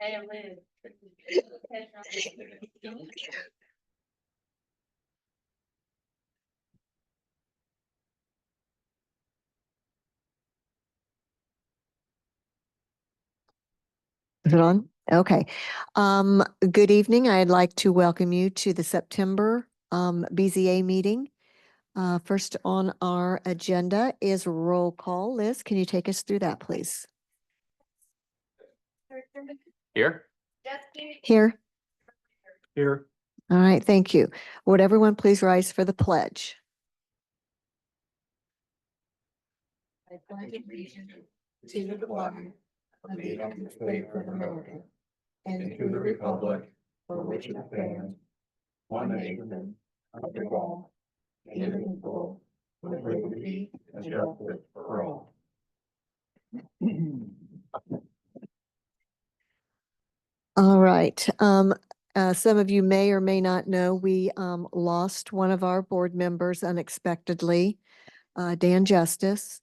Hey, Liz. Is it on? Okay. Good evening. I'd like to welcome you to the September BZA meeting. First on our agenda is roll call. Liz, can you take us through that, please? Here. Here. Here. All right, thank you. Would everyone please rise for the pledge? I pledge allegiance to the flag of the United States of America and to the republic for which it stands, one nation, under God, indivisible, with liberty and justice for all. All right. Some of you may or may not know, we lost one of our board members unexpectedly, Dan Justus.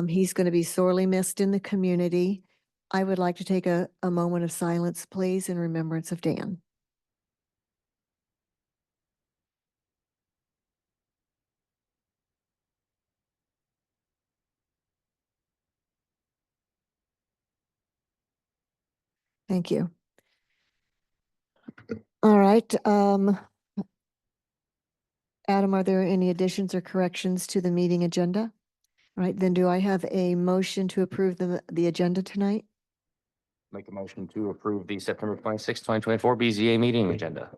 He's going to be sorely missed in the community. I would like to take a moment of silence, please, in remembrance of Dan. Thank you. All right. Adam, are there any additions or corrections to the meeting agenda? All right, then do I have a motion to approve the agenda tonight? Make a motion to approve the September 26, 2024 BZA meeting agenda.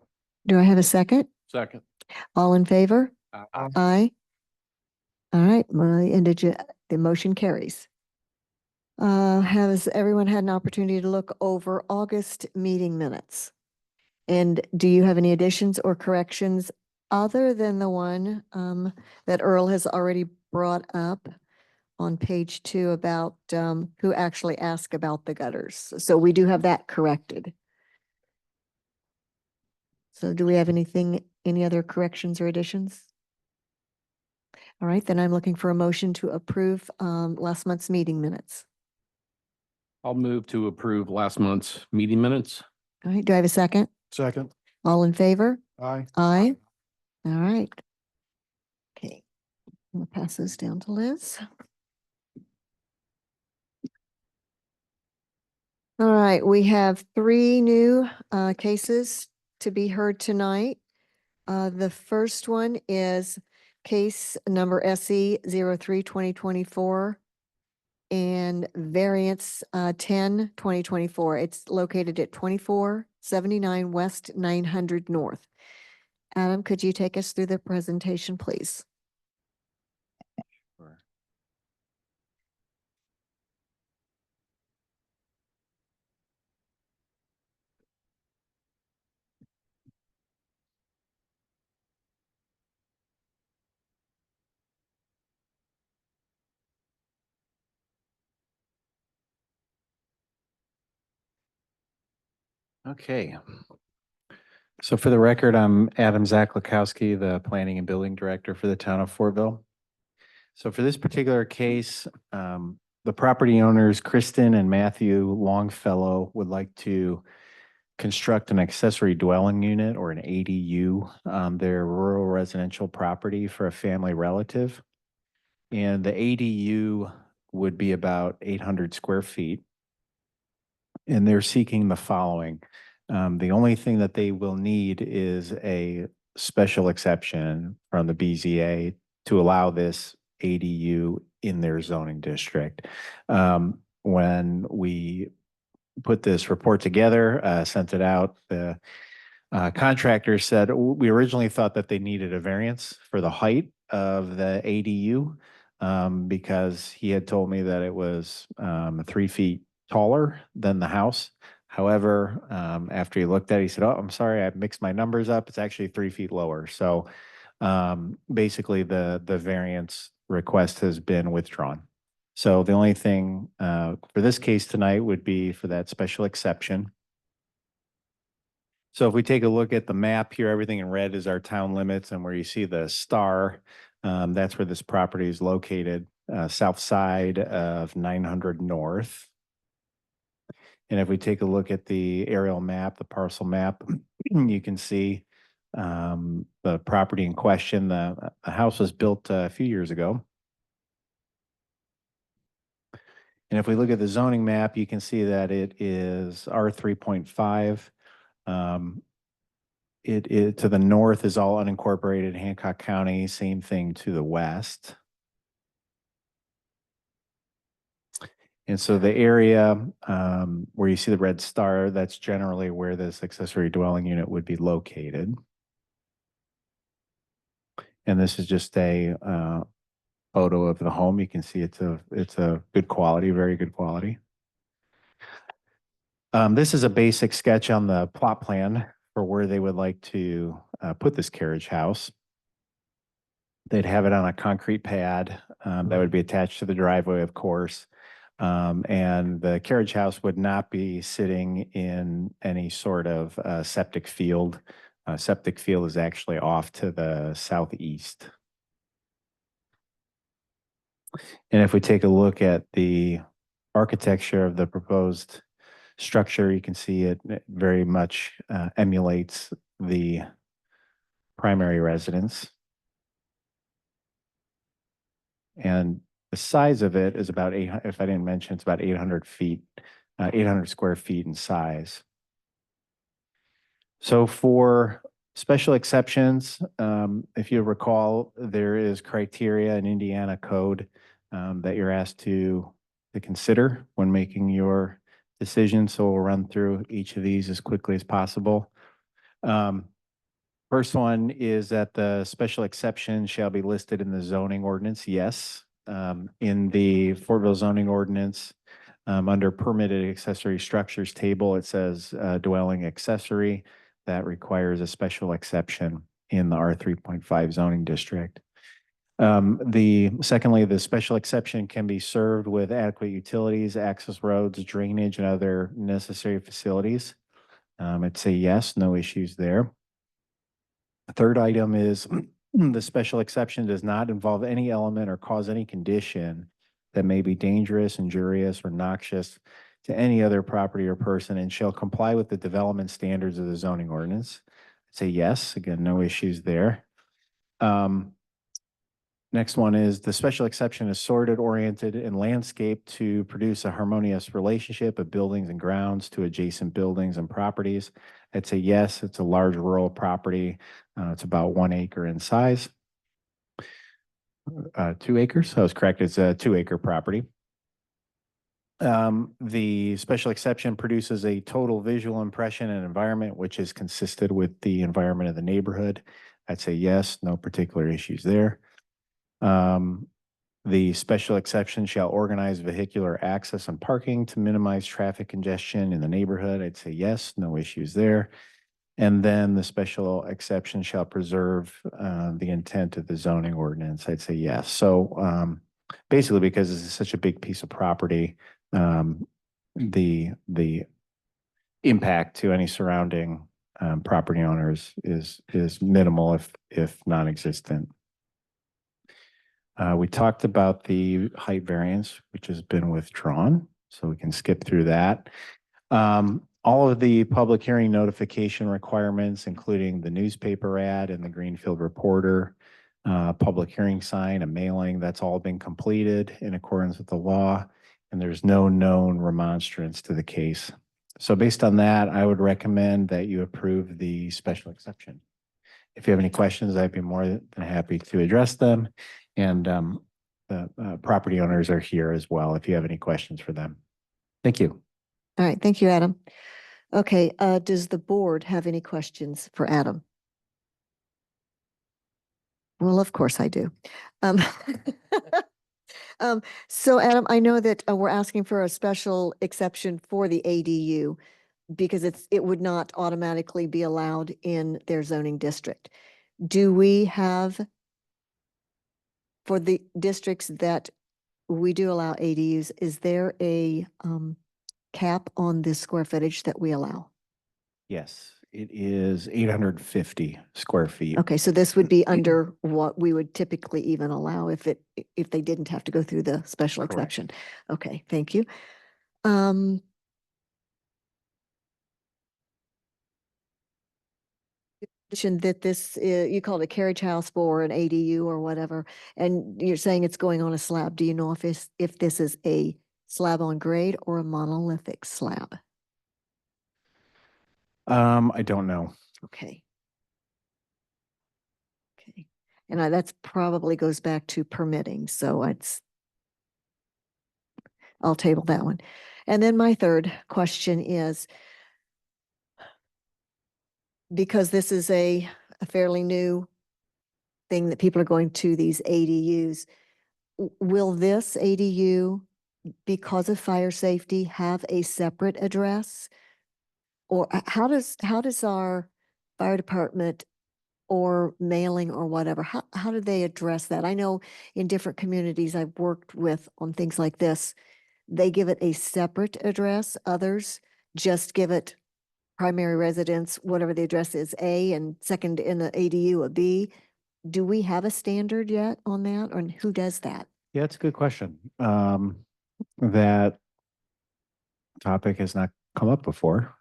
Do I have a second? Second. All in favor? Aye. Aye. All right, the motion carries. Has everyone had an opportunity to look over August meeting minutes? And do you have any additions or corrections other than the one that Earl has already brought up on page 2 about who actually asked about the gutters? So we do have that corrected. So do we have any other corrections or additions? All right, then I'm looking for a motion to approve last month's meeting minutes. I'll move to approve last month's meeting minutes. All right, do I have a second? Second. All in favor? Aye. Aye. All right. Okay, I'm gonna pass this down to Liz. All right, we have 3 new cases to be heard tonight. The first one is case number SE 03-2024 and variance 10-2024. It's located at 2479 West 900 North. Adam, could you take us through the presentation, please? Sure. Okay. So for the record, I'm Adam Zaklikowski, the Planning and Building Director for the town of Fortville. So for this particular case, the property owners, Kristen and Matthew Longfellow, would like to construct an accessory dwelling unit or an ADU on their rural residential property for a family relative. And the ADU would be about 800 square feet. And they're seeking the following. The only thing that they will need is a special exception from the BZA to allow this ADU in their zoning district. When we put this report together, sent it out, the contractor said, we originally thought that they needed a variance for the height of the ADU because he had told me that it was 3 feet taller than the house. However, after he looked at it, he said, oh, I'm sorry, I mixed my numbers up. It's actually 3 feet lower. So basically the variance request has been withdrawn. So the only thing for this case tonight would be for that special exception. So if we take a look at the map here, everything in red is our town limits, and where you see the star, that's where this property is located, south side of 900 North. And if we take a look at the aerial map, the parcel map, you can see the property in question. The house was built a few years ago. And if we look at the zoning map, you can see that it is R3.5. It to the north is all unincorporated Hancock County, same thing to the west. And so the area where you see the red star, that's generally where this accessory dwelling unit would be located. And this is just a photo of the home. You can see it's a good quality, very good quality. This is a basic sketch on the plot plan for where they would like to put this carriage house. They'd have it on a concrete pad that would be attached to the driveway, of course. And the carriage house would not be sitting in any sort of septic field. Septic field is actually off to the southeast. And if we take a look at the architecture of the proposed structure, you can see it very much emulates the primary residence. And the size of it is about 800, if I didn't mention, it's about 800 feet, 800 square feet in size. So for special exceptions, if you recall, there is criteria in Indiana code that you're asked to consider when making your decision. So we'll run through each of these as quickly as possible. First one is that the special exception shall be listed in the zoning ordinance. Yes. In the Fortville zoning ordinance, under permitted accessory structures table, it says dwelling accessory. That requires a special exception in the R3.5 zoning district. Secondly, the special exception can be served with adequate utilities, access roads, drainage, and other necessary facilities. I'd say yes, no issues there. The third item is the special exception does not involve any element or cause any condition that may be dangerous, injurious, or noxious to any other property or person and shall comply with the development standards of the zoning ordinance. I'd say yes, again, no issues there. Next one is the special exception is sorted, oriented, and landscaped to produce a harmonious relationship of buildings and grounds to adjacent buildings and properties. I'd say yes, it's a large rural property. It's about 1 acre in size. 2 acres, I was correct, it's a 2-acre property. The special exception produces a total visual impression and environment which is consistent with the environment of the neighborhood. I'd say yes, no particular issues there. The special exception shall organize vehicular access and parking to minimize traffic congestion in the neighborhood. I'd say yes, no issues there. And then the special exception shall preserve the intent of the zoning ordinance. I'd say yes. So basically, because this is such a big piece of property, the impact to any surrounding property owners is minimal, if non-existent. We talked about the height variance, which has been withdrawn, so we can skip through that. All of the public hearing notification requirements, including the newspaper ad and the Greenfield Reporter, public hearing sign, a mailing, that's all been completed in accordance with the law, and there's no known remonstrance to the case. So based on that, I would recommend that you approve the special exception. If you have any questions, I'd be more than happy to address them. And the property owners are here as well if you have any questions for them. Thank you. All right, thank you, Adam. Okay, does the board have any questions for Adam? Well, of course I do. So Adam, I know that we're asking for a special exception for the ADU because it would not automatically be allowed in their zoning district. Do we have, for the districts that we do allow ADUs, is there a cap on the square footage that we allow? Yes, it is 850 square feet. Okay, so this would be under what we would typically even allow if they didn't have to go through the special Correct. exception. Okay, thank you. mentioned that this, you called it a carriage house for an ADU or whatever, and you're saying it's going on a slab. Do you know if this is a slab on grade or a monolithic slab? I don't know. Okay. Okay. And that's probably goes back to permitting, so I'll table that one. And then my third question is, because this is a fairly new thing that people are going to these ADUs, will this ADU, because of fire safety, have a separate address? Or how does our fire department or mailing or whatever, how do they address that? I know in different communities I've worked with on things like this, they give it a separate address. Others just give it primary residence, whatever the address is, A, and second in the ADU, a B. Do we have a standard yet on that, or who does that? Yeah, it's a good question. That topic has not come up before.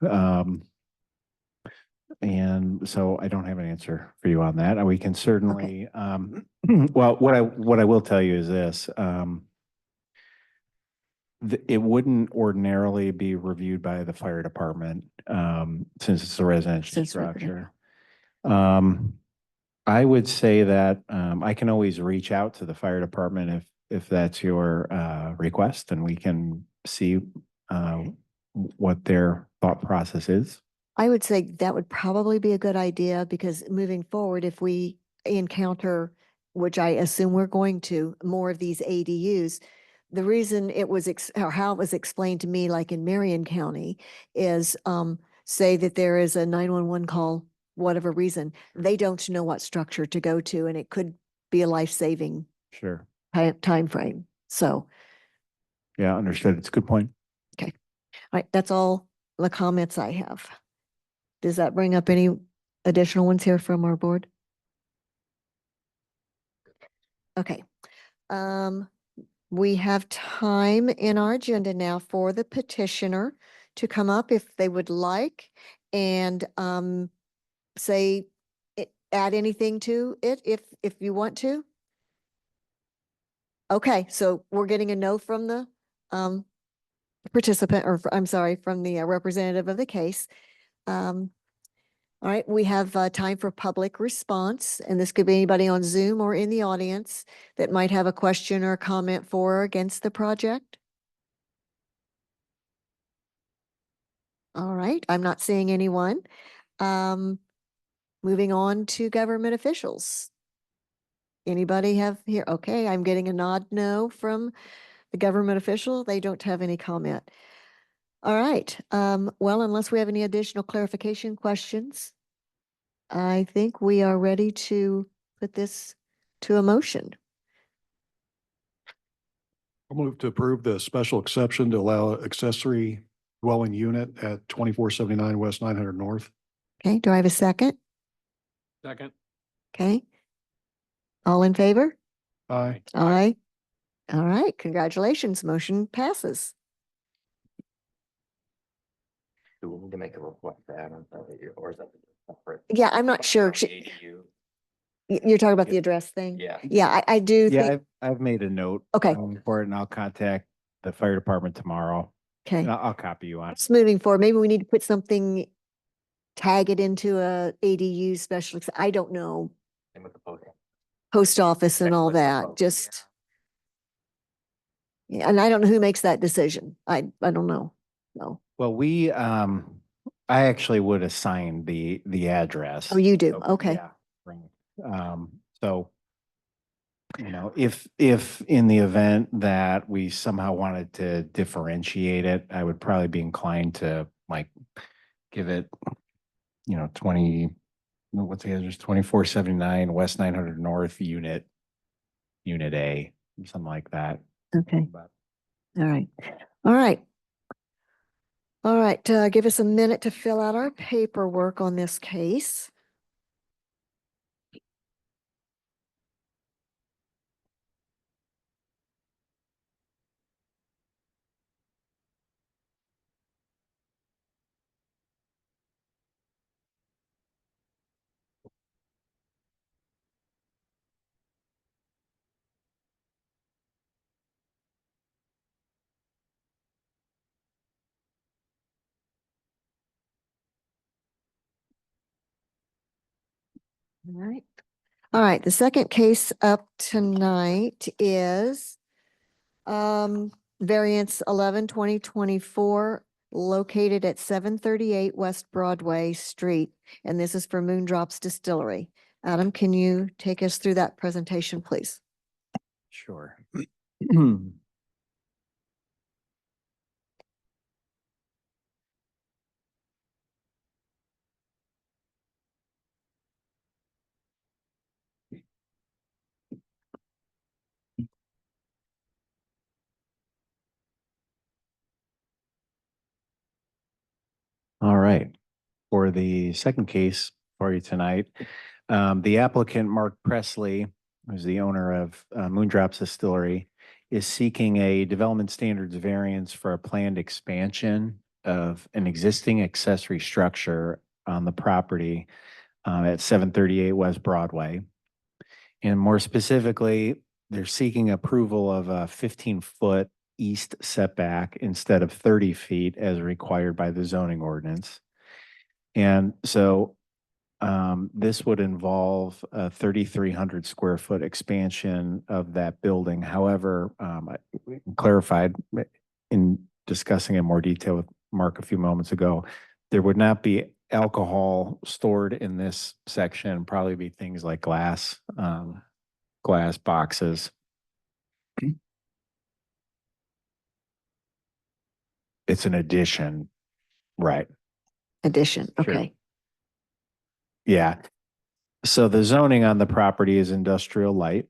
And so I don't have an answer for you on that. We can certainly, well, what I will tell you is this, it wouldn't ordinarily be reviewed by the fire department, since it's a residential Since we're gonna- structure. I would say that, I can always reach out to the fire department if that's your, request, and we can see, what their thought process is. I would say that would probably be a good idea, because moving forward, if we encounter, which I assume we're going to, more of these ADUs, the reason it was, or how it was explained to me, like in Marion County, is, say that there is a 911 call, whatever reason, they don't know what structure to go to, and it could be a life-saving Sure. time frame. So, Yeah, understood. It's a good point. all right, that's all the comments I have. Does that bring up any additional ones here from our board? Okay. We have time in our agenda now for the petitioner to come up if they would like and say, add anything to it if you want to. Okay, so we're getting a no from the participant, or I'm sorry, from the representative of the case. All right, we have time for public response, and this could be anybody on Zoom or in the audience that might have a question or comment for or against the project. All right, I'm not seeing anyone. Moving on to government officials. Anybody have here? Okay, I'm getting a nod no from the government official. They don't have any comment. All right, well, unless we have any additional clarification questions, I think we are ready to put this to a motion. I'll move to approve the special exception to allow accessory dwelling unit at 2479 West 900 North. Okay, do I have a second? Second. Okay. All in favor? Aye. Aye. All right, congratulations, motion passes. Do we need to make a request to add on that, or is that separate? Yeah, I'm not sure. ADU? You're talking about the address thing? Yeah. Yeah, I do Yeah, think, I've made a note. Okay. For it, and I'll contact the fire department tomorrow. okay. And I'll copy you on it. Just moving forward, maybe we need to put something, tag it into a ADU special, I don't know, Same with the post. post office and all With the that, post, just, yeah, and I don't know who makes that decision. I don't know. No. Well, I actually would assign the address. Oh, you do? So, Okay. yeah, so, if in the event that we somehow wanted to differentiate it, I would probably be inclined to like give it, what's the address? 2479 West 900 North Unit A, something like that. Okay. But All right. All right. All right. Give us a minute to fill out our paperwork on this case. All right. All right, the second case up tonight is variance 11/2024, located at 738 West Broadway Street, and this is for Moondrops Distillery. Adam, can you take us through that presentation, please? Sure. All right. For the second case for you tonight, the applicant, Mark Presley, who's the owner of Moondrops Distillery, is seeking a development standards variance for a planned expansion of an existing accessory structure on the property at 738 West Broadway. And more specifically, they're seeking approval of a 15-foot east setback instead of 30 feet as required by the zoning ordinance. And so this would involve a 3,300 square foot expansion of that building. However, I clarified in discussing in more detail with Mark a few moments ago, there would not be alcohol stored in this section, probably be things like glass boxes. It's an addition, right? Addition, Sure. okay. Yeah. So the zoning on the property is industrial light.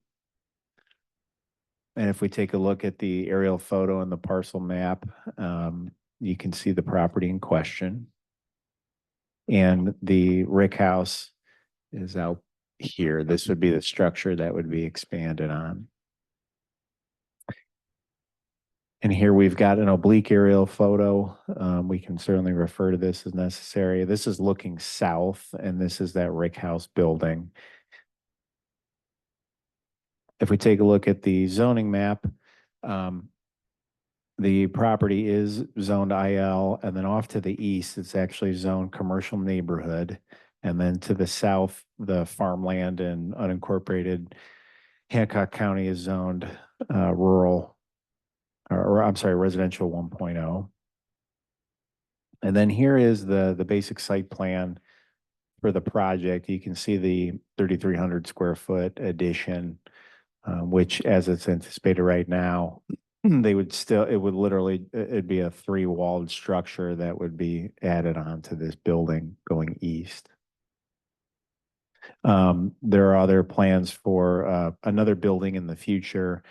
And if we take a look at the aerial photo and the parcel map, you can see the property in question. And the rick house is out here. This would be the structure that would be expanded on. And here we've got an oblique aerial photo. We can certainly refer to this as necessary. This is looking south, and this is that rick house building. If we take a look at the zoning map, the property is zoned IL, and then off to the east, it's actually zoned commercial neighborhood. And then to the south, the farmland and unincorporated Hancock County is zoned rural, or I'm sorry, residential 1.0. And then here is the basic site plan for the project. You can see the 3,300 square foot addition, which as it's anticipated right now, it'd be a 3-walled structure that would be added on to this building going east. There are other plans for another building in the future,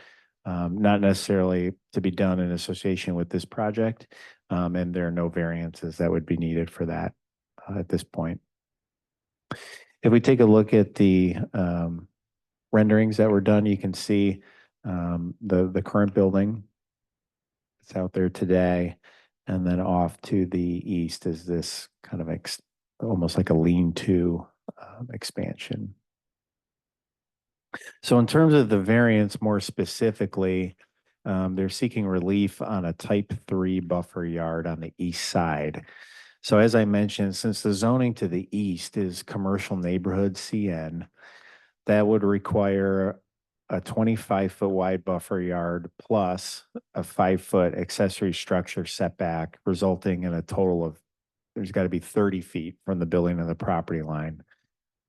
not necessarily to be done in association with this project, and there are no variances that would be needed for that at this point. If we take a look at the renderings that were done, you can see the current building. It's out there today, and then off to the east is this kind of almost like a lean-to expansion. So in terms of the variance, more specifically, they're seeking relief on a type 3 buffer yard on the east side. So as I mentioned, since the zoning to the east is commercial neighborhood CN, that would require a 25-foot wide buffer yard plus a 5-foot accessory structure setback, resulting in a total of, there's got to be 30 feet from the building to the property line.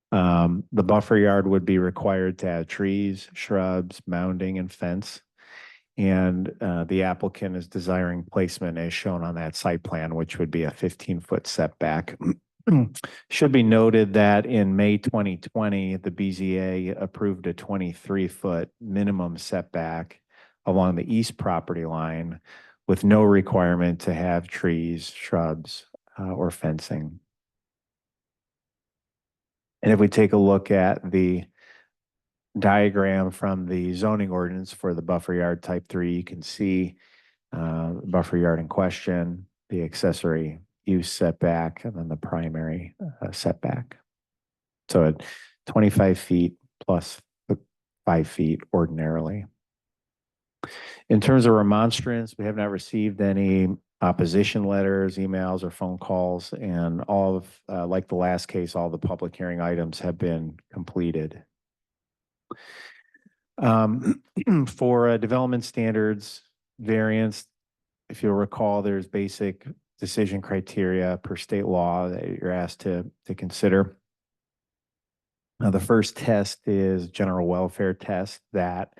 The buffer yard would be required to have trees, shrubs, mounding, and fence. And the applicant is desiring placement as shown on that site plan, which would be a 15-foot setback. Should be noted that in May 2020, the BZA approved a 23-foot minimum setback along the east property line with no requirement to have trees, shrubs, or fencing. And if we take a look at the diagram from the zoning ordinance for the buffer yard type 3, you can see buffer yard in question, the accessory use setback, and then the primary setback. So at 25 feet plus 5 feet ordinarily. In terms of remonstrance, we have not received any opposition letters, emails, or phone calls, and all of, like the last case, all the public hearing items have been completed. For development standards variance, if you'll recall, there's basic decision criteria per state law that you're asked to consider. Now, the first test is general welfare test, that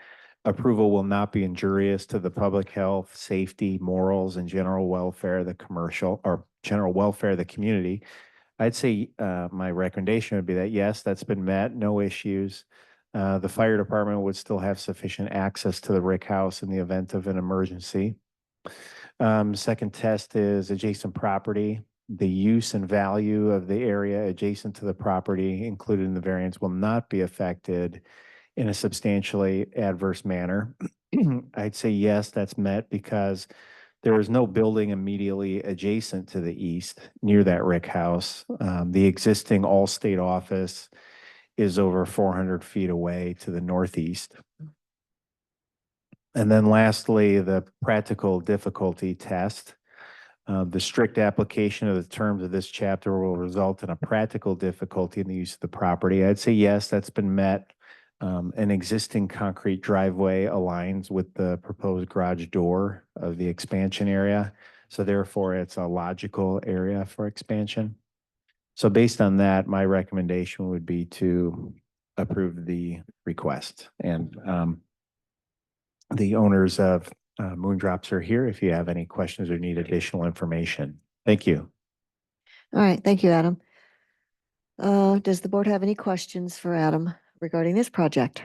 approval will not be injurious to the public health, safety, morals, and general welfare of the commercial or general welfare of the community. I'd say my recommendation would be that yes, that's been met, no issues. The fire department would still have sufficient access to the Rick House in the event of an emergency. Second test is adjacent property. The use and value of the area adjacent to the property included in the variance will not be affected in a substantially adverse manner. I'd say yes, that's met because there is no building immediately adjacent to the east near that Rick House. The existing All-State office is over 400 feet away to the northeast. And then lastly, the practical difficulty test. The strict application of the terms of this chapter will result in a practical difficulty in the use of the property. I'd say yes, that's been met. An existing concrete driveway aligns with the proposed garage door of the expansion area. So therefore, it's a logical area for expansion. So based on that, my recommendation would be to approve the request. And the owners of Moondrops are here if you have any questions or need additional information. Thank you. All right, thank you, Adam. Does the board have any questions for Adam regarding this project?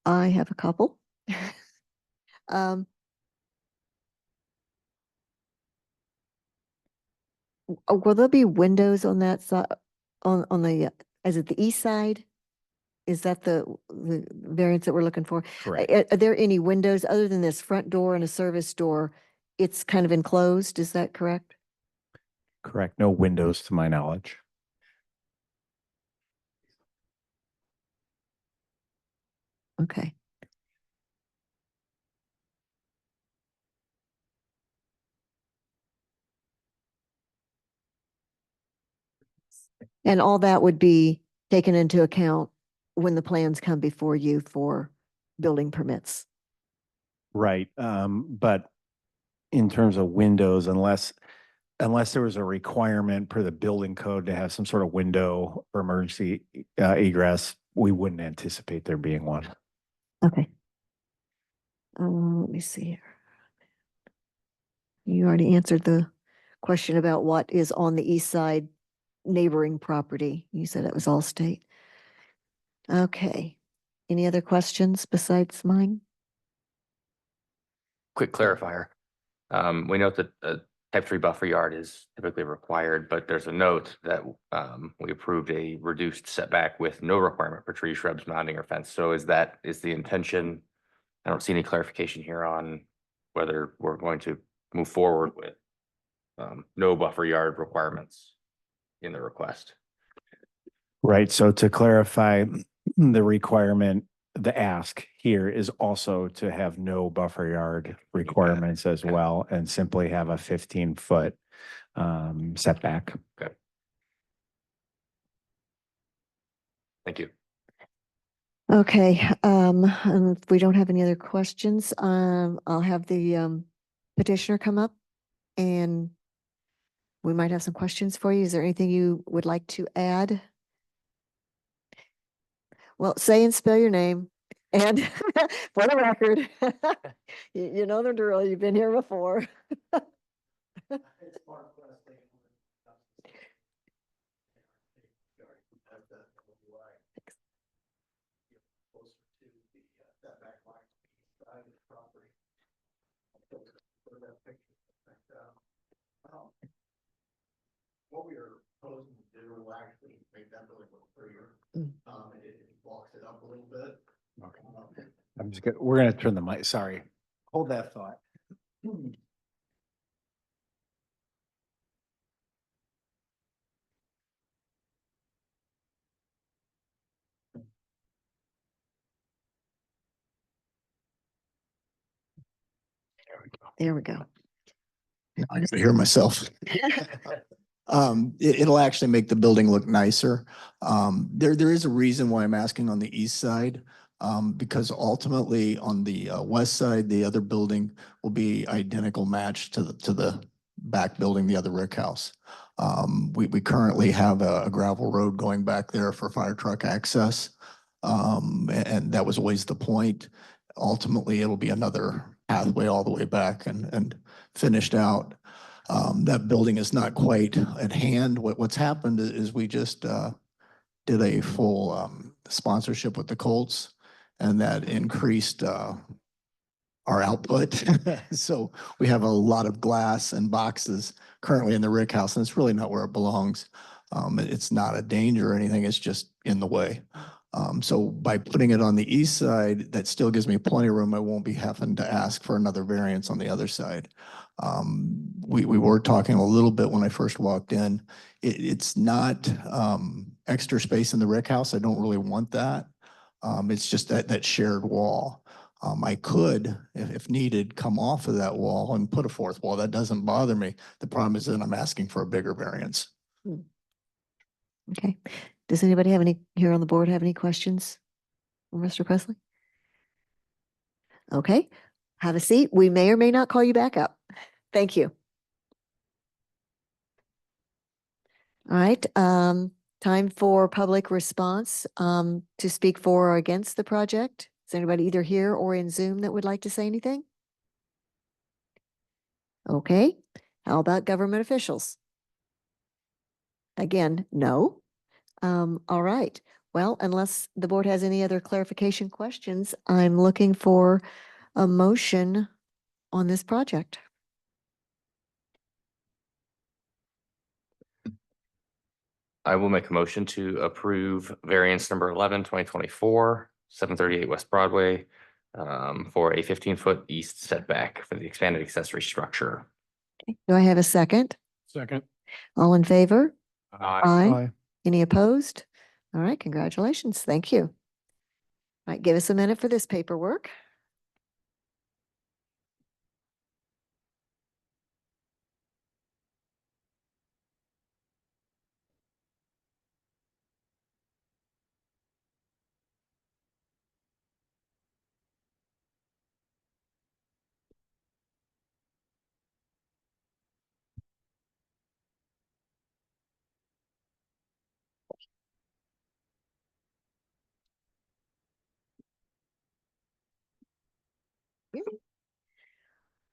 I have a couple. Will there be windows on that side, on the, is it the east side? Is that the variance that we're looking for? Correct. Are there any windows other than this front door and a service door? It's kind of enclosed, is that correct? Correct. No windows to my knowledge. Okay. And all that would be taken into account when the plans come before you for building permits. Right. But in terms of windows, unless there was a requirement per the building code to have some sort of window for emergency egress, we wouldn't anticipate there being one. Okay. Let me see here. You already answered the question about what is on the east side neighboring property. You said it was all state. Okay. Any other questions besides mine? Quick clarifier. We note that a type 3 buffer yard is typically required, but there's a note that we approved a reduced setback with no requirement for tree, shrubs, mounding, or fence. So is the intention? I don't see any clarification here on whether we're going to move forward with no buffer yard requirements in the request. Right. So to clarify, the requirement, the ask here is also to have no buffer yard requirements as well, and simply have a 15-foot setback. Okay. Thank you. Okay, and if we don't have any other questions, I'll have the petitioner come up and we might have some questions for you. Is there anything you would like to add? Well, say and spell your name and for the record, you know the drill, you've been here before. What we are proposing to do will actually make that building look prettier. Mm. It blocks it up a little bit. Okay. I'm just gonna, we're gonna turn the mic, sorry. Hold that thought. There we go. I gotta hear myself. It'll actually make the building look nicer. There is a reason why I'm asking on the east side. Because ultimately on the west side, the other building will be identical match to the back building, the other rick house. We currently have a gravel road going back there for fire truck access. And that was always the point. Ultimately, it'll be another pathway all the way back and finished out. That building is not quite at hand. What's happened is we just did a full sponsorship with the Colts, and that increased our output. So we have a lot of glass and boxes currently in the rick house, and it's really not where it belongs. It's not a danger or anything, it's just in the way. So by putting it on the east side, that still gives me plenty of room. I won't be having to ask for another variance on the other side. We were talking a little bit when I first walked in. It's not extra space in the rick house. I don't really want that. It's just that shared wall. I could, if needed, come off of that wall and put a fourth wall. That doesn't bother me. The problem is that I'm asking for a bigger variance. Okay. Does anybody have any here on the board have any questions for Mr. Presley? Okay, have a seat. We may or may not call you back up. Thank you. All right, time for public response to speak for or against the project. Is anybody either here or in Zoom that would like to say anything? Okay, how about government officials? Again, no. All right. Well, unless the board has any other clarification questions, I'm looking for a motion on this project. I will make a motion to approve variance number 11, 2024, 738 West Broadway, for a 15-foot east setback for the expanded accessory structure. Okay. Do I have a second? Second. All in favor? Aye. Aye. Any opposed? All right, congratulations. Thank you. All right, give us a minute for this paperwork.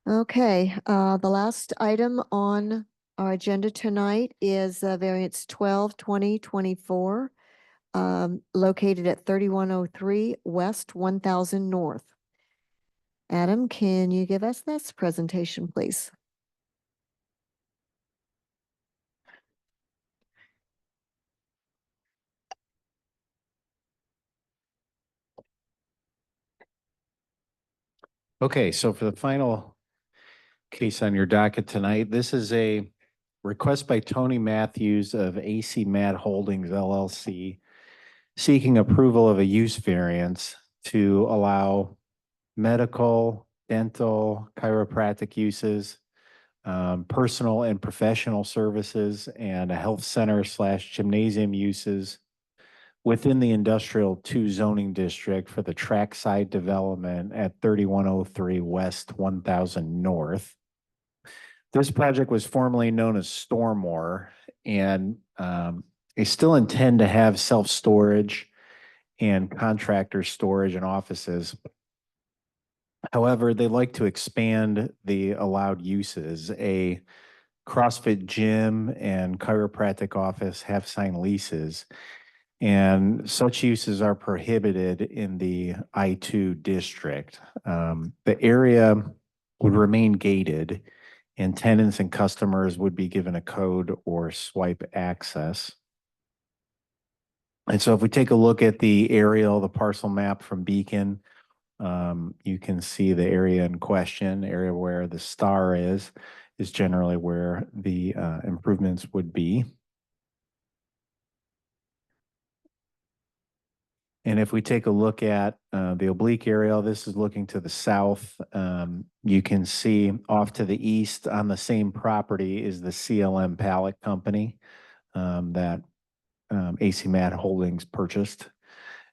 Okay, the last item on our agenda tonight is variance 12, 2024, located at 3103 West 1000 North. Adam, can you give us this presentation, please? Okay, so for the final case on your docket tonight, this is a request by Tony Matthews of AC Matt Holdings LLC seeking approval of a use variance to allow medical, dental, chiropractic uses, personal and professional services, and a health center / gymnasium uses within the industrial 2 zoning district for the Trackside development at 3103 West 1000 North. This project was formerly known as Store-Mor, and they still intend to have self-storage and contractor storage and offices. However, they like to expand the allowed uses. A CrossFit gym and chiropractic office have signed leases, and such uses are prohibited in the I-2 district. The area would remain gated, and tenants and customers would be given a code or swipe access. And so if we take a look at the aerial, the parcel map from Beacon, you can see the area in question, area where the star is generally where the improvements would be. And if we take a look at the oblique aerial, this is looking to the south. You can see off to the east on the same property is the CLM Pallet Company that AC Mat Holdings purchased.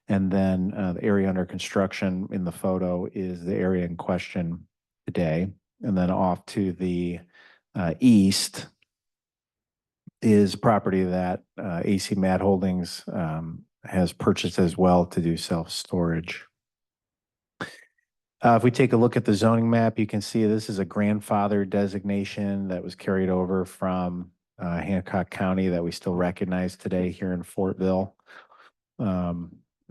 And then the area under construction in the photo is the area in question today. And then off to the east is property that AC Mat Holdings has purchased as well to do self-storage. If we take a look at the zoning map, you can see this is a grandfather designation that was carried over from Hancock County that we still recognize today here in Fortville. A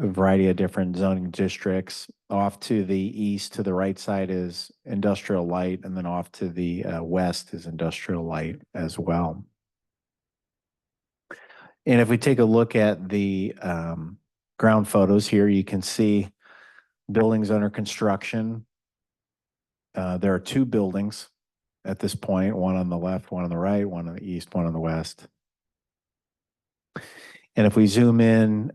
variety of different zoning districts. Off to the east, to the right side is industrial light, and then off to the west is industrial light as well. And if we take a look at the ground photos here, you can see buildings under construction. There are 2 buildings at this point, one on the left, one on the right, one on the east, one on the west. And if we zoom in,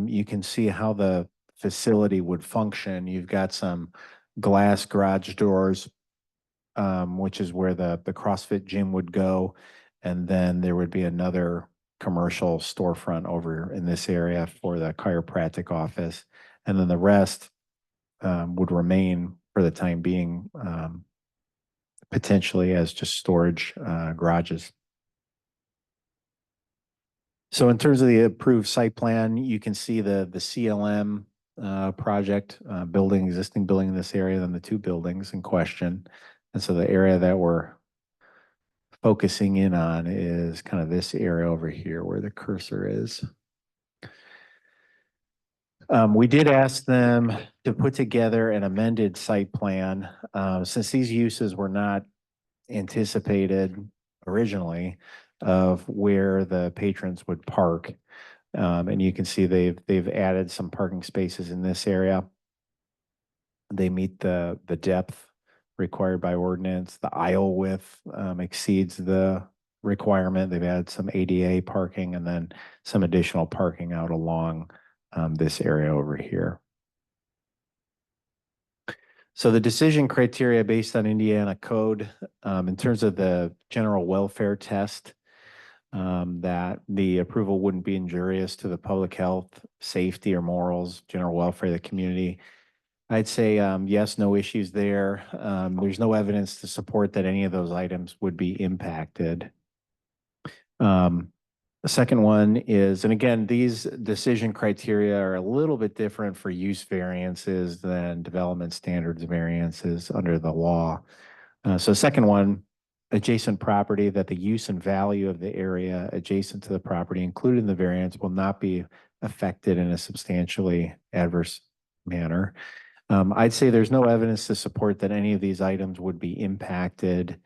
you can see how the facility would function. You've got some glass garage doors, which is where the CrossFit gym would go. And then there would be another commercial storefront over in this area for the chiropractic office. And then the rest would remain for the time being, potentially as just storage garages. So in terms of the approved site plan, you can see the CLM project existing building in this area, then the 2 buildings in question. And so the area that we're focusing in on is kind of this area over here where the cursor is. We did ask them to put together an amended site plan since these uses were not anticipated originally of where the patrons would park. And you can see they've added some parking spaces in this area. They meet the depth required by ordinance. The aisle width exceeds the requirement. They've added some ADA parking and then some additional parking out along this area over here. So the decision criteria based on Indiana code, in terms of the general welfare test, that the approval wouldn't be injurious to the public health, safety, or morals, general welfare of the community. I'd say yes, no issues there. There's no evidence to support that any of those items would be impacted. The second one is, and again, these decision criteria are a little bit different for use variances than development standards variances under the law. So second one, adjacent property that the use and value of the area adjacent to the property included in the variance will not be affected in a substantially adverse manner. I'd say there's no evidence to support that any of these items would be impacted.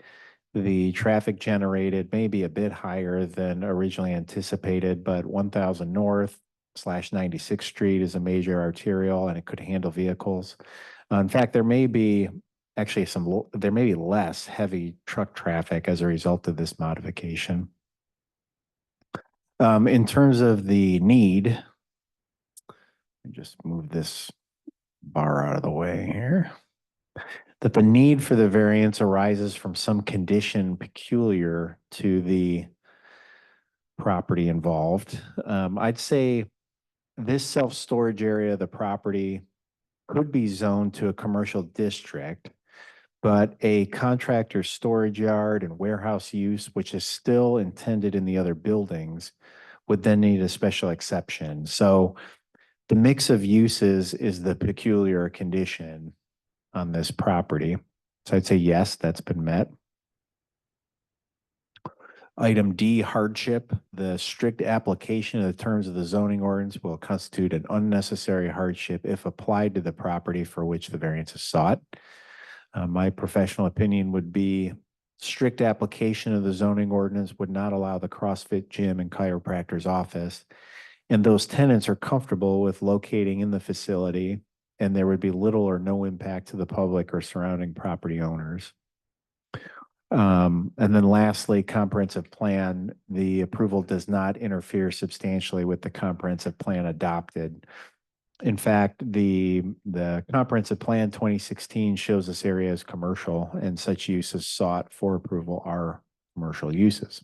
The traffic generated may be a bit higher than originally anticipated, but 1000 North / 96th Street is a major arterial and it could handle vehicles. In fact, there may be actually there may be less heavy truck traffic as a result of this modification. In terms of the need, let me just move this bar out of the way here. That the need for the variance arises from some condition peculiar to the property involved. I'd say this self-storage area of the property could be zoned to a commercial district, but a contractor storage yard and warehouse use, which is still intended in the other buildings, would then need a special exception. So the mix of uses is the peculiar condition on this property. So I'd say yes, that's been met. Item D, hardship. The strict application of the terms of the zoning ordinance will constitute an unnecessary hardship if applied to the property for which the variance is sought. My professional opinion would be strict application of the zoning ordinance would not allow the CrossFit gym and chiropractor's office, and those tenants are comfortable with locating in the facility, and there would be little or no impact to the public or surrounding property owners. And then lastly, comprehensive plan. The approval does not interfere substantially with the comprehensive plan adopted. In fact, the comprehensive plan 2016 shows this area as commercial, and such uses sought for approval are commercial uses.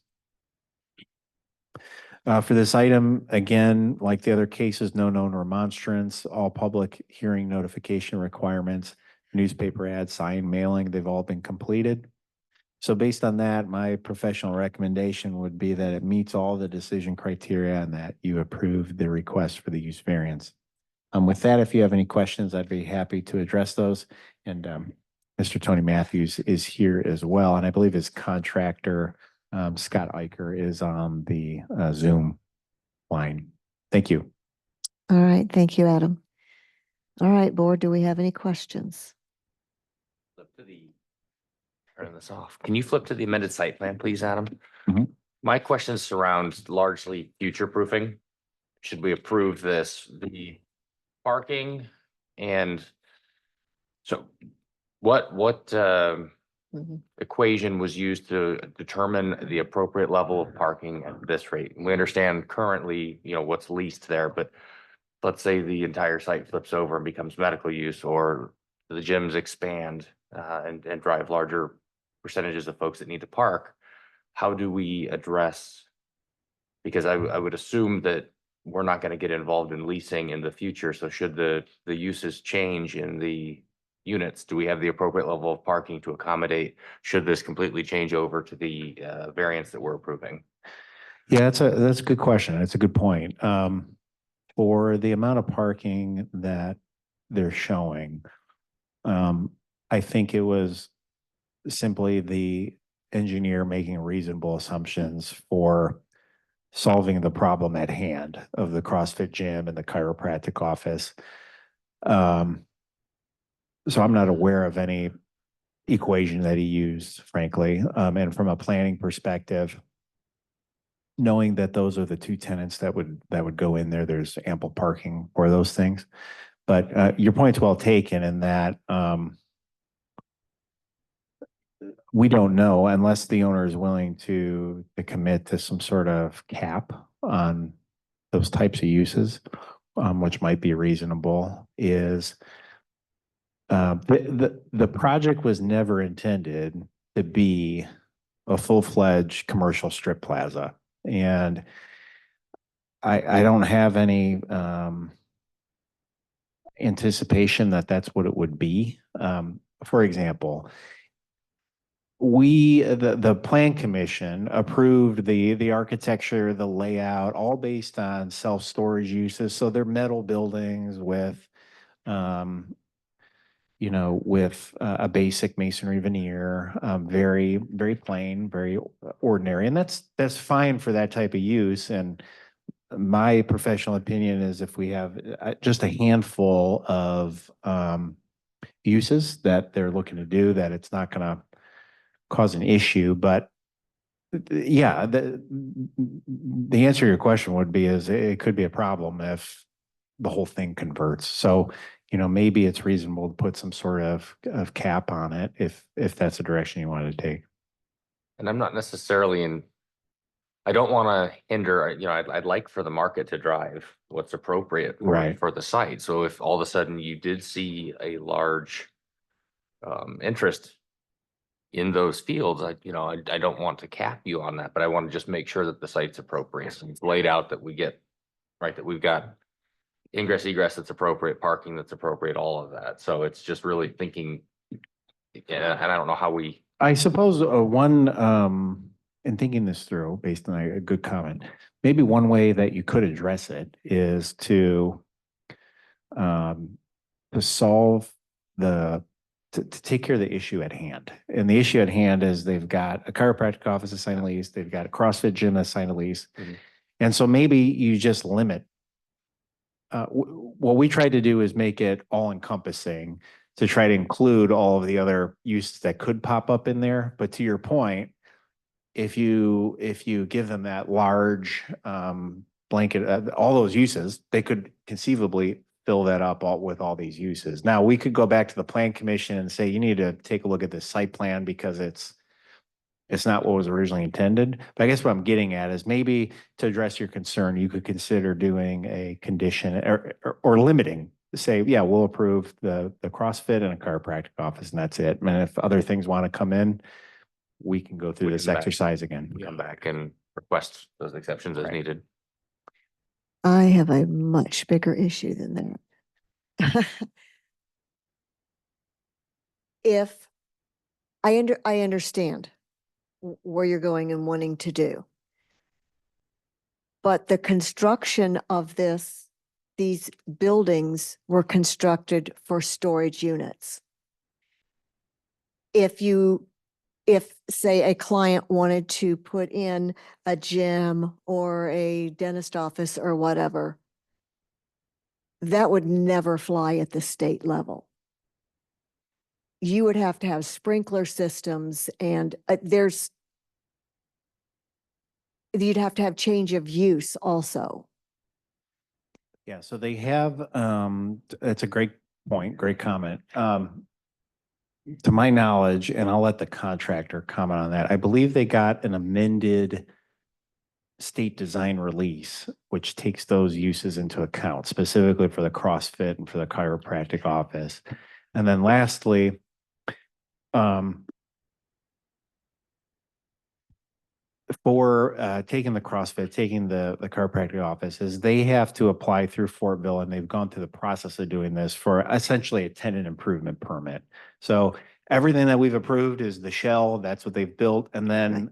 For this item, again, like the other cases, no known remonstrance, all public hearing notification requirements, newspaper ads, sign mailing, they've all been completed. So based on that, my professional recommendation would be that it meets all the decision criteria and that you approve the request for the use variance. With that, if you have any questions, I'd be happy to address those. And Mr. Tony Matthews is here as well. And I believe his contractor, Scott Eicher, is on the Zoom line. Thank you. All right, thank you, Adam. All right, board, do we have any questions? Flip to the, turn this off. Can you flip to the amended site plan, please, Adam? Mhm. My questions surround largely future proofing. Should we approve this, the parking and so what Mhm. equation was used to determine the appropriate level of parking at this rate? We understand currently, what's leased there, but let's say the entire site flips over and becomes medical use, or the gyms expand and drive larger percentages of folks that need to park. How do we address? Because I would assume that we're not going to get involved in leasing in the future. So should the uses change in the units, do we have the appropriate level of parking to accommodate? Should this completely change over to the variance that we're approving? Yeah, that's a good question. That's a good point. For the amount of parking that they're showing, I think it was simply the engineer making reasonable assumptions for solving the problem at hand of the CrossFit gym and the chiropractic office. So I'm not aware of any equation that he used, frankly. And from a planning perspective, knowing that those are the two tenants that would go in there, there's ample parking for those things. But your point's well taken in that we don't know unless the owner is willing to commit to some sort of cap on those types of uses, which might be reasonable, is the project was never intended to be a full-fledged commercial strip plaza. And I don't have any anticipation that that's what it would be. For example, the plan commission approved the architecture, the layout, all based on self-storage uses. So they're metal buildings with with a basic masonry veneer, very, very plain, very ordinary. And that's fine for that type of use. And my professional opinion is if we have just a handful of uses that they're looking to do, that it's not going to cause an issue. But yeah, the answer to your question would be is it could be a problem if the whole thing converts. So maybe it's reasonable to put some sort of cap on it if that's the direction you want to take. And I'm not necessarily I don't want to hinder, I'd like for the market to drive what's appropriate for the site. So if all of a sudden you did see a large interest in those fields, I don't want to cap you on that, but I want to just make sure that the site's appropriate. So it's laid out that that we've got ingress, egress that's appropriate, parking that's appropriate, all of that. So it's just really thinking, and I don't know how I suppose in thinking this through, based on a good comment, maybe one way that you could address it is to solve to take care of the issue at hand. And the issue at hand is they've got a chiropractic office assigned a lease, they've got a CrossFit gym assigned a lease. Mm-hmm. And so maybe you just limit. What we tried to do is make it all encompassing to try to include all of the other uses that could pop up in there. But to your point, if you give them that large blanket, all those uses, they could conceivably fill that up with all these uses. Now we could go back to the plan commission and say, you need to take a look at this site plan because it's It's not what was originally intended. But I guess what I'm getting at is maybe to address your concern, you could consider doing a condition or limiting, say, yeah, we'll approve the CrossFit and a chiropractic office and that's it. And if other things want to come in, we can go through We this can back- exercise again. Come back and request those exceptions as Right. needed. I have a much bigger issue than that. If I understand where you're going and wanting to do. But the construction of these buildings were constructed for storage units. If say a client wanted to put in a gym or a dentist office or whatever, that would never fly at the state level. You would have to have sprinkler systems and you'd have to have change of use also. Yeah, so they have, that's a great point, great comment. To my knowledge, and I'll let the contractor comment on that, I believe they got an amended state design release, which takes those uses into account, specifically for the CrossFit and for the chiropractic office. And then lastly, for taking the CrossFit, taking the chiropractic offices, they have to apply through Fortville, and they've gone through the process of doing this for essentially a tenant improvement permit. So everything that we've approved is the shell, that's what they've built. And then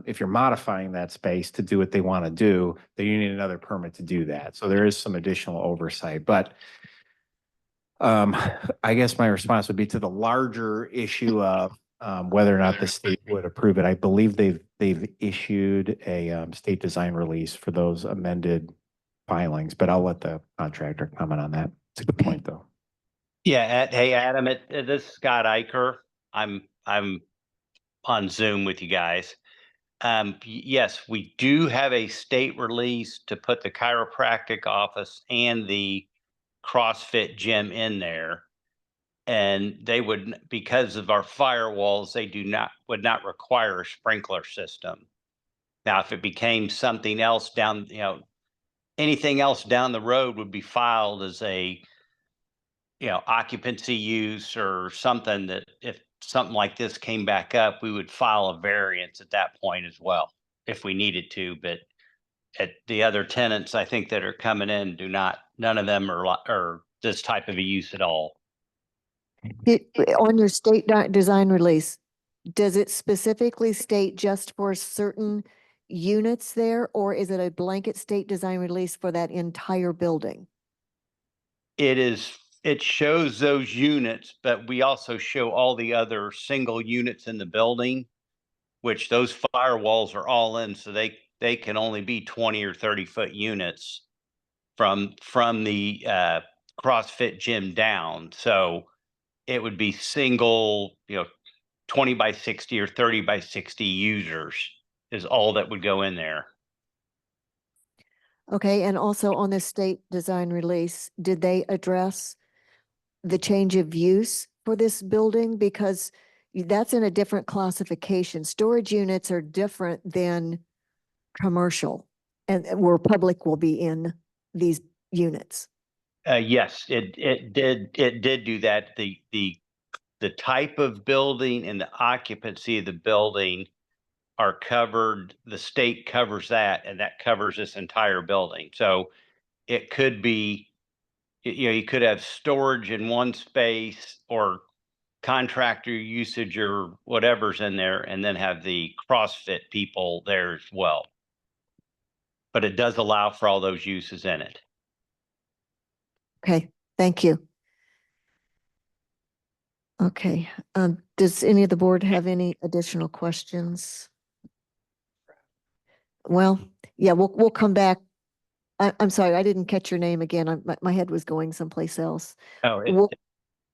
if you're modifying that space to do what they want to do, then you need another permit to do that. So there is some additional oversight. But I guess my response would be to the larger issue of whether or not the state would approve it. I believe they've issued a state design release for those amended filings, but I'll let the contractor comment on that. It's a good point, though. Yeah, hey, Adam, this is Scott Eicher. I'm on Zoom with you guys. Yes, we do have a state release to put the chiropractic office and the CrossFit gym in there. And they would, because of our firewalls, they would not require a sprinkler system. Now, if it became something else down, anything else down the road would be filed as a, occupancy use or something that if something like this came back up, we would file a variance at that point as well, if we needed to. But at the other tenants, I think that are coming in, none of them are this type of a use at all. On your state design release, does it specifically state just for certain units there, or is it a blanket state design release for that entire building? It shows those units, but we also show all the other single units in the building, which those firewalls are all in, so they can only be 20 or 30-foot units from the CrossFit gym down. So it would be single, 20 by 60 or 30 by 60 users is all that would go in there. Okay, and also on this state design release, did they address the change of use for this building? Because that's in a different classification. Storage units are different than commercial, and where public will be in these units. Yes, it did do that. The type of building and the occupancy of the building are covered. The state covers that, and that covers this entire building. So it could be, you could have storage in one space or contractor usage or whatever's in there, and then have the CrossFit people there as well. But it does allow for all those uses in it. Okay, thank you. Okay, does any of the board have any additional questions? Well, yeah, we'll come back. I'm sorry, I didn't catch your name again. My head was going someplace else. Oh, We'll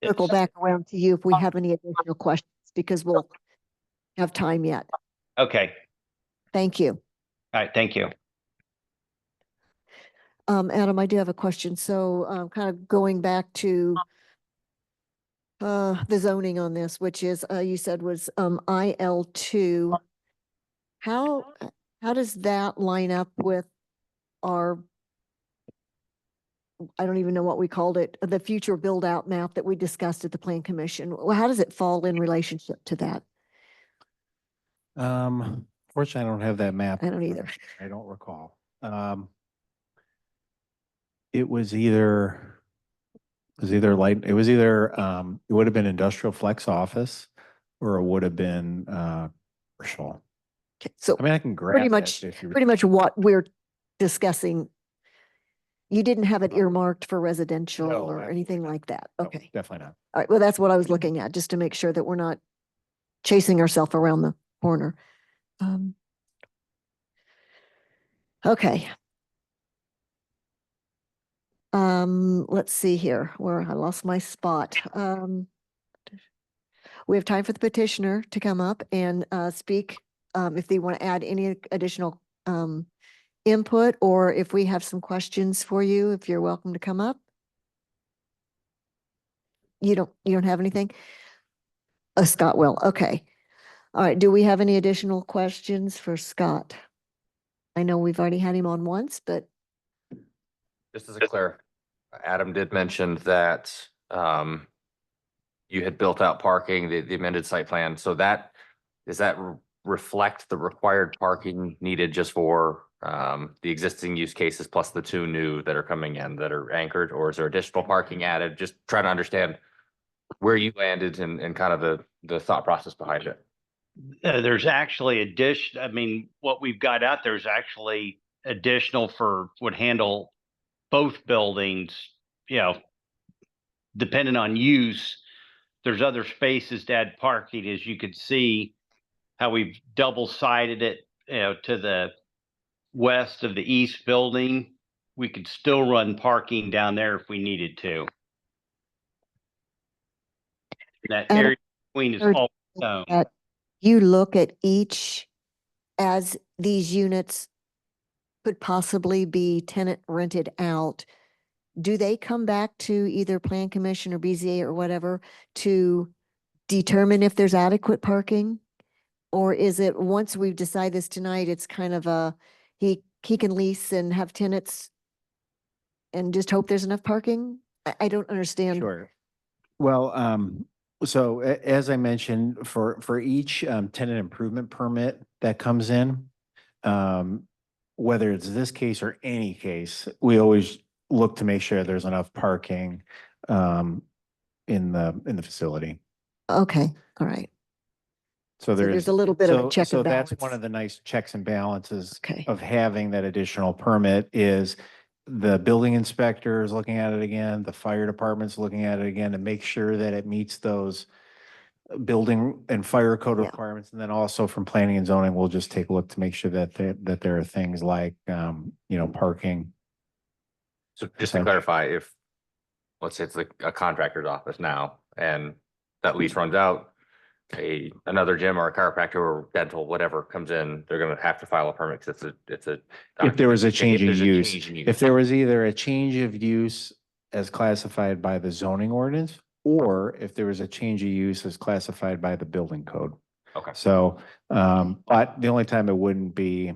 circle back around to you if we have any additional questions, because we'll have time yet. okay. Thank you. All right, thank you. Adam, I do have a question. So kind of going back to the zoning on this, which is you said was IL2 how does that line up with our, I don't even know what we called it, the future build out map that we discussed at the Plan Commission? Well, how does it fall in relationship to that? Fortunately, I don't have that map. I don't either. I don't recall. It was either it would have been industrial flex office or it would have been commercial. Okay, so I mean, I can grab pretty that much, if you. pretty much what we're discussing. You didn't have it earmarked for residential No, or absolutely anything not. like that. No, Okay. definitely not. All right. Well, that's what I was looking at, just to make sure that we're not chasing ourselves around the corner. Okay. Let's see here where I lost my spot. We have time for the petitioner to come up and speak if they want to add any additional input, or if we have some questions for you, if you're welcome to come up. You don't have anything? Scott will. Okay. All right. Do we have any additional questions for Scott? I know we've already had him on once, but Just as a Adam did mention that you had built out parking, the amended site plan. So does that reflect the required parking needed just for the existing use cases plus the two new that are coming in that are anchored, or is there additional parking added? Just trying to understand where you landed and kind of the thought process behind it. There's actually I mean, what we've got out there is actually additional would handle both buildings, you know, depending on use. There's other spaces to add parking, as you could see how we've double-sided it, you know, to the west of the east building. We could still run parking down there if we needed to. That Adam, area between is all zone. you look at each as these units could possibly be tenant rented out. Do they come back to either Plan Commission or BZA or whatever to determine if there's adequate parking? Or is it, once we've decided this tonight, it's kind of a, he can lease and have tenants and just hope there's enough parking? I don't understand. Sure. Well, so as I mentioned, for each tenant improvement permit that comes in, whether it's this case or any case, we always look to make sure there's enough parking in the facility. Okay, all right. So There's a little bit of a check so and balance. that's one of the nice checks and balances Okay. of having that additional permit is the building inspector is looking at it again, the fire department's looking at it again to make sure that it meets those building and fire code Yeah. requirements. And then also from planning and zoning, we'll just take a look to make sure that there are things like, parking. So just to clarify, if, let's say it's like a contractor's office now, and that lease runs out, another gym or a chiropractor or dental, whatever comes in, they're gonna have to file a permit because it's a. If there was a change If of there's a use, change in use. if there was either a change of use as classified by the zoning ordinance, or if there was a change of use as classified by the building code. Okay. So, but the only time it wouldn't be,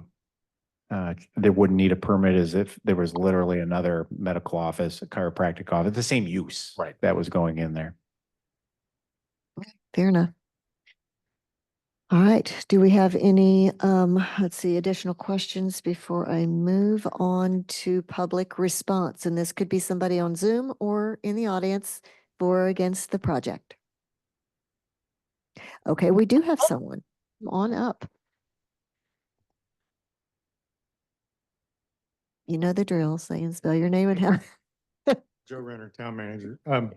they wouldn't need a permit is if there was literally another medical office, a chiropractic office, the same use. Right. That was going in there. Fair enough. All right. Do we have any, let's see, additional questions before I move on to public response? And this could be somebody on Zoom or in the audience for or against the project. Okay, we do have someone. Come on up. You know the drill, saying spell your name and how. Joe Renner, Town Manager. I'm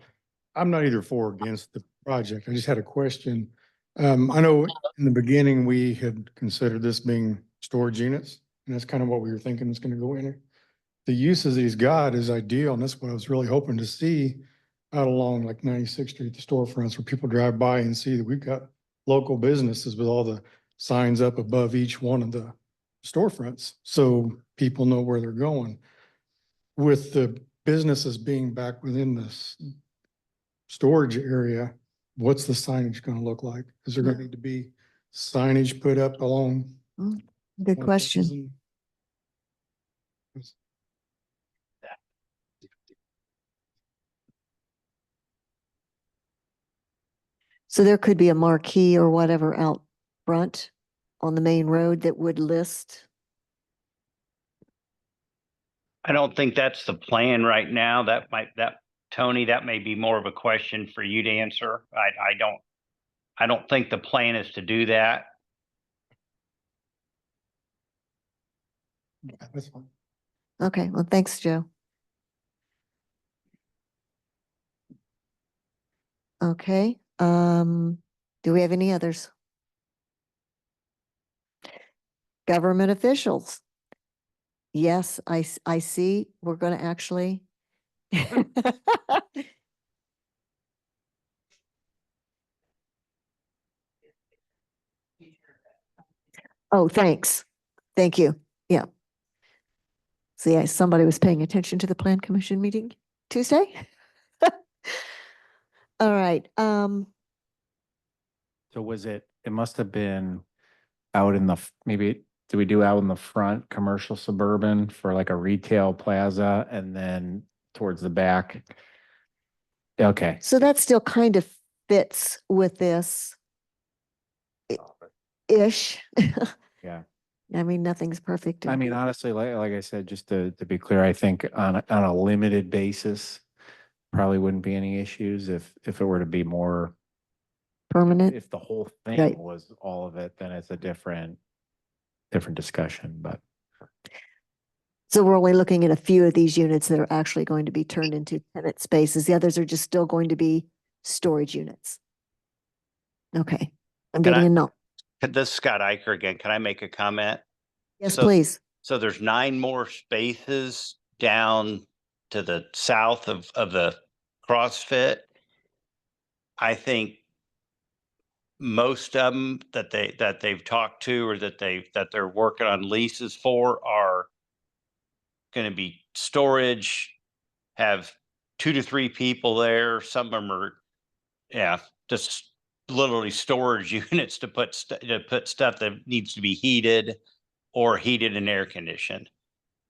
not either for or against the project. I just had a question. I know in the beginning, we had considered this being storage units, and that's kind of what we were thinking is going to go in there. The uses he's got is ideal, and that's what I was really hoping to see out along like 96th Street, the storefronts where people drive by and see that we've got local businesses with all the signs up above each one of the storefronts, so people know where they're going. With the businesses being back within this storage area, what's the signage going to look like? Is there going to need to be signage put up along Good question. So there could be a marquee or whatever out front on the main road that would list. I don't think that's the plan right now. Tony, that may be more of a question for you to answer. I don't think the plan is to do that. That's fine. Okay, well, thanks, Joe. Okay, do we have any others? Government officials. Yes, I see. We're gonna actually. Oh, thanks. Thank you. Yeah. So yeah, somebody was paying attention to the Plan Commission meeting Tuesday. All right, So was it must have been out in the, maybe, do we do out in the front, commercial suburban for like a retail plaza and then towards the back? Okay, so that still kind of fits with this ish. yeah. I mean, nothing's perfect. I mean, honestly, like I said, just to be clear, I think on a limited basis, probably wouldn't be any issues if it were to be more, Permanent. if the whole Right. thing was all of it, then it's a different discussion, but. So we're only looking at a few of these units that are actually going to be turned into tenant spaces. The others are just still going to be storage units. Okay, I'm Can getting a no. This is Scott Iker again. Can I make a comment? Yes, So- please. So there's 9 more spaces down to the south of the CrossFit. I think most of them that they've talked to or that they're working on leases for are going to be storage, have 2 to 3 people there. Some of them are, yeah, just literally storage units to put stuff that needs to be heated or heated and air conditioned.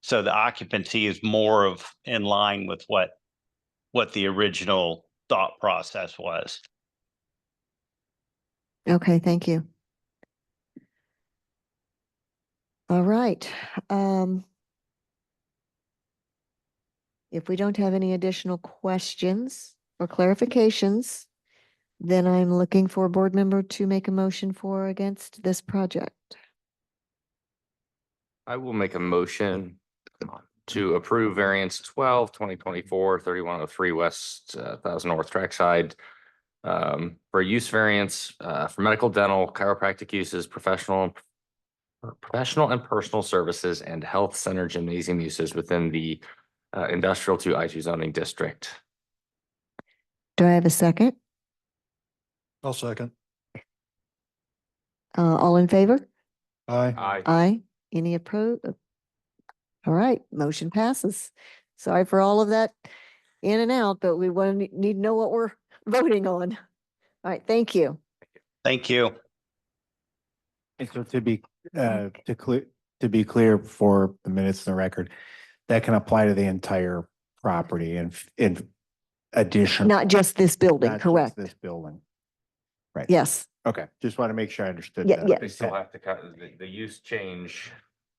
So the occupancy is more of in line with what the original thought process was. Okay, thank you. All right. If we don't have any additional questions or clarifications, then I'm looking for a board member to make a motion for or against this project. I will make a motion to approve variance 2024 3103 West 1000 North Trackside for use variance for medical, dental, chiropractic uses, professional and personal services and health center gymnasium uses within the industrial to I2 zoning district. Do I have a second? I'll second. All in favor? Aye. Aye. Any opposed? All right, motion passes. Sorry for all of that in and out, but we want to need to know what we're voting on. All right, thank you. Thank you. And so to be clear for the minutes in the record, that can apply to the entire property and in addition. Not just this building, not just correct? This building. Right. Yes, Okay, just want to make sure I understood. Yeah, that. yeah. They still have to cut, the use change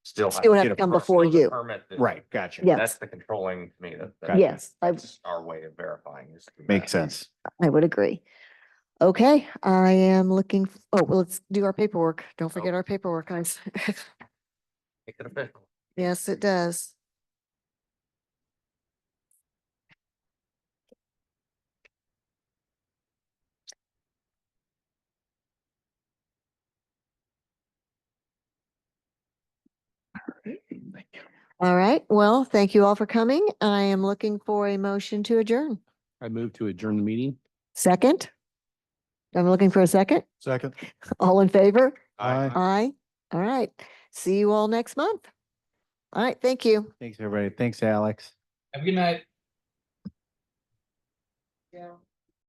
still. Still have get to a come per- before still the you. permit that- Right, gotcha. Yeah. That's the controlling to me. Gotcha. yes, That's our way of verifying. is through Makes that. sense. I would agree. Okay, I am looking, oh, well, let's do our paperwork. Don't forget our paperwork, guys. Make it official. Yes, it does. All right, well, thank you all for coming. I am looking for a motion to adjourn. I move to adjourn the meeting. Second? I'm looking for a second. Second. All in favor? Aye. Aye. All right. See you all next month. All right, thank you. Thanks, everybody. Thanks, Alex. Have a good night. Yeah.